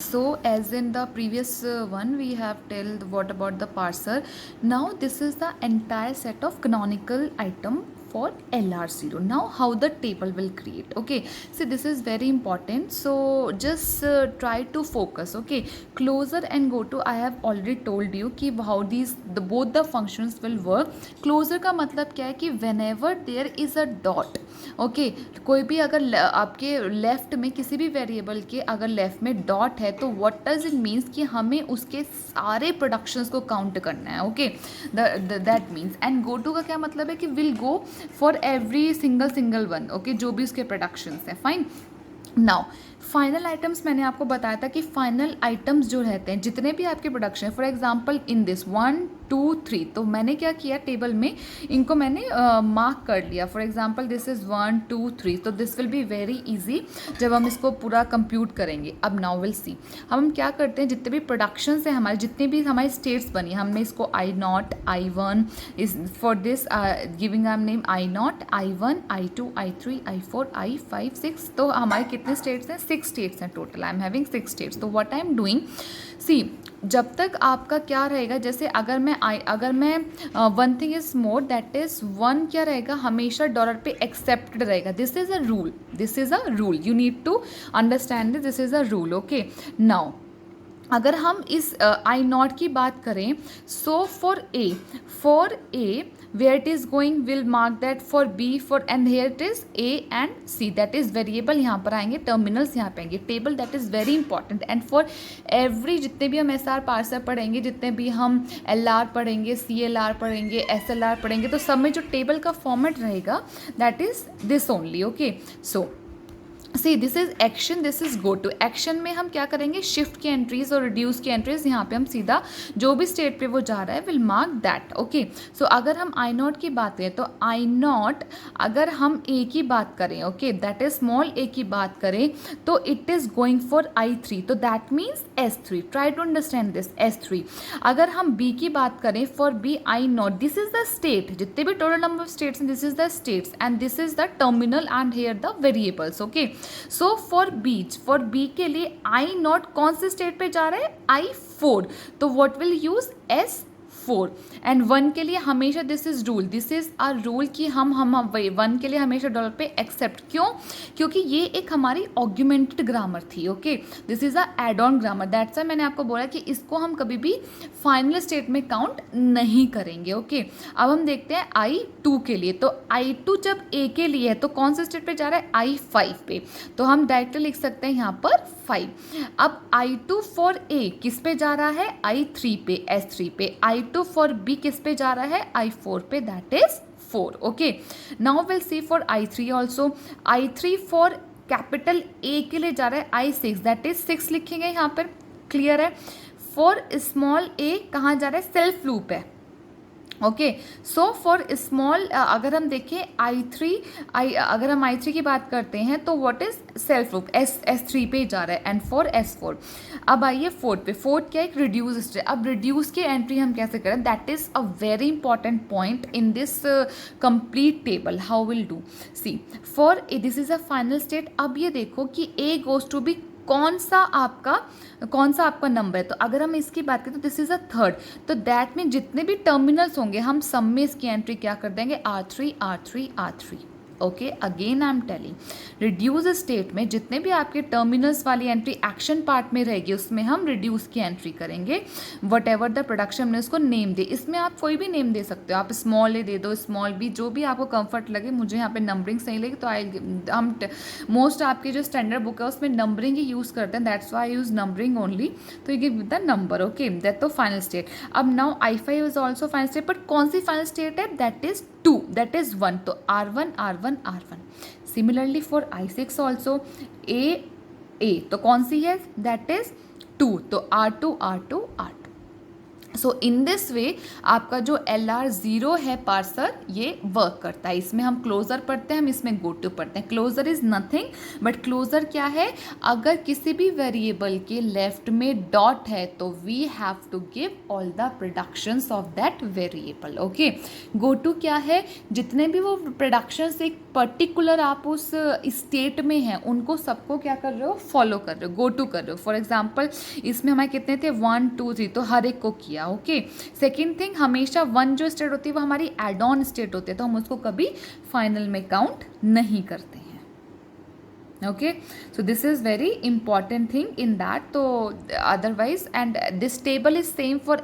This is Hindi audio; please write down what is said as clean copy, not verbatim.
So as in the previous one we have tell what about the parser. Now this is the entire set of canonical item for LR0. Now how the table will create. Okay, so this is very important, so just try to focus. Okay, closer and go to, I have already told you कि how these both the functions will work. Closer का मतलब क्या है कि whenever there is a dot, okay कोई भी अगर आपके लेफ्ट में किसी भी वेरिएबल के अगर लेफ्ट में डॉट है तो व्हाट डज इट मीन्स कि हमें उसके सारे प्रोडक्शंस को काउंट करना है. Okay, that means and go to का क्या मतलब है कि will go for every single one. Okay, जो भी उसके प्रोडक्शंस है. फाइन. नाउ फाइनल आइटम्स मैंने आपको बताया था कि फाइनल आइटम्स जो रहते हैं जितने भी आपके प्रोडक्शन है, फॉर एग्जांपल इन दिस 1 2 3, तो मैंने क्या किया टेबल में इनको मैंने मार्क कर लिया. फॉर एग्जांपल दिस इज़ 1 2 3, तो this will be very easy जब हम इसको पूरा कंप्यूट करेंगे. अब नाउ विल सी हम क्या करते हैं, जितने भी प्रोडक्शंस हैं हमारे, जितने भी हमारी स्टेट्स बनी, हमने इसको I0 I1 is for this giving I name I0 I1 I2 I3 I4 I5 6. तो हमारे कितने स्टेट्स हैं, 6 स्टेट्स हैं total. I am having 6 states. तो what I am doing, see जब तक आपका क्या रहेगा, जैसे अगर मैं one thing is more, that is one क्या रहेगा, हमेशा डॉलर पे एक्सेप्टेड रहेगा. This is a rule, this is a rule, you need to understand this is a rule. Okay, now अगर हम इस आई नॉट की बात करें, so for a where it is going will mark that for B, for and here it is A and C, that is variable यहाँ पर आएंगे, टर्मिनल्स यहाँ पे आएंगे. Table that is very important and for every, जितने भी हम SR पार्सर पढ़ेंगे, जितने भी हम LR पढ़ेंगे, CLR पढ़ेंगे, SLR पढ़ेंगे, तो सब में जो टेबल का फॉर्मेट रहेगा that is this only. Okay, so see this is action, this is go to. Action में हम क्या करेंगे, शिफ्ट की एंट्रीज और रिड्यूस की एंट्रीज, यहाँ पे हम सीधा जो भी स्टेट पे वो जा रहा है विल मार्क दैट. ओके, सो अगर हम आई नॉट की बात करें तो आई नॉट, अगर हम ए की बात करें, ओके दैट इज स्मॉल ए की बात करें, तो it is going for I3, तो that means S3. Try to understand this, S3. अगर हम बी की बात करें, for B I nought, this is the state, जितने भी total number of states this is the states and this is the terminal and here the variables. Okay, so for B के लिए आई नॉट कौन से स्टेट पे जा रहा है, I4, तो what will use S4. And one के लिए हमेशा this is rule, this is a rule कि हम वन के लिए हमेशा डॉलर पे एक्सेप्ट. क्यों, क्योंकि ये एक हमारी ऑग्यूमेंटेड ग्रामर थी. Okay, this is a add on grammar, that's मैंने आपको बोला कि इसको हम कभी भी फाइनल स्टेट में काउंट नहीं करेंगे. ओके, अब हम देखते हैं I2 के लिए. तो I2 जब ए के लिए है तो कौन से स्टेट पे जा रहा है, I5 पे, तो हम डायरेक्टली लिख सकते हैं यहाँ पर 5. अब I2 फॉर ए किस पे जा रहा है, I3 पे, S3 पे. I2 फॉर बी किस पे जा रहा है, I4 पे, that is 4. Okay, now will see for I3 also. I3 for capital A के लिए जा रहा है I6, दैट इज 6 लिखेंगे यहाँ पर. क्लियर है. फॉर स्मॉल ए कहाँ जा रहा है, सेल्फ लूप है. ओके, सो फॉर स्मॉल अगर हम देखें अगर हम I3 की बात करते हैं तो what is self loop, S3 पे जा रहा है एंड फॉर S4. अब आइए फोर्थ पे. फोर्थ क्या है, एक रिड्यूस स्टेट. अब रिड्यूस की एंट्री हम कैसे करें, that is a very important point in this complete table. How will do, see for this is a final state. अब ये देखो कि A गोज टू बी, कौन सा आपका नंबर है. तो अगर हम इसकी बात करें तो दिस इज अ थर्ड, तो दैट मीन जितने भी टर्मिनल्स होंगे हम सब में इसकी एंट्री क्या कर देंगे, R3 R3 R3. Okay, again I am telling, reduce state में जितने भी आपके टर्मिनल्स वाली एंट्री एक्शन पार्ट में रहेगी उसमें हम रिड्यूस की एंट्री करेंगे. वट एवर द प्रोडक्शन में उसको नेम दे, इसमें आप कोई भी नेम दे सकते हो. आप स्मॉल ए दे दो, स्मॉल बी, जो भी आपको कंफर्ट लगे. मुझे यहाँ पे नंबरिंग सही लगी तो हम मोस्ट आपकी जो स्टैंडर्ड बुक है उसमें नंबरिंग ही यूज़ करते हैं, that's why I use numbering only. तो you give the number. Okay, that तो फाइनल स्टेट. अब now I5 is also final state, but कौन सी फाइनल स्टेट है, दैट इज 2, दैट इज 1, तो R1 R1 R1. Similarly for I6 also A, तो कौन सी है, दैट इज 2, तो R2 R2 R2. So in this way आपका जो LR0 है पार्सर ये वर्क करता है। इसमें हम क्लोजर पढ़ते हैं, हम इसमें गो टू पढ़ते हैं। Closure is nothing but closure क्या है, अगर किसी भी वेरिएबल के लेफ्ट में डॉट है तो we have to give all the productions of that variable. Okay, go to क्या है, जितने भी वो प्रोडक्शंस एक पर्टिकुलर आप उस स्टेट में हैं उनको सबको क्या कर रहे हो, फॉलो कर रहे हो, गो टू कर रहे हो। फॉर एग्जाम्पल इसमें हमारे कितने थे, 1 2 3, तो हर एक को किया। ओके, सेकेंड थिंग, हमेशा 1 जो स्टेट होती है वो हमारी एड ऑन स्टेट होती है, तो हम उसको कभी फाइनल में काउंट नहीं करते हैं। Okay, so this is very important thing in that. तो otherwise and this table is same for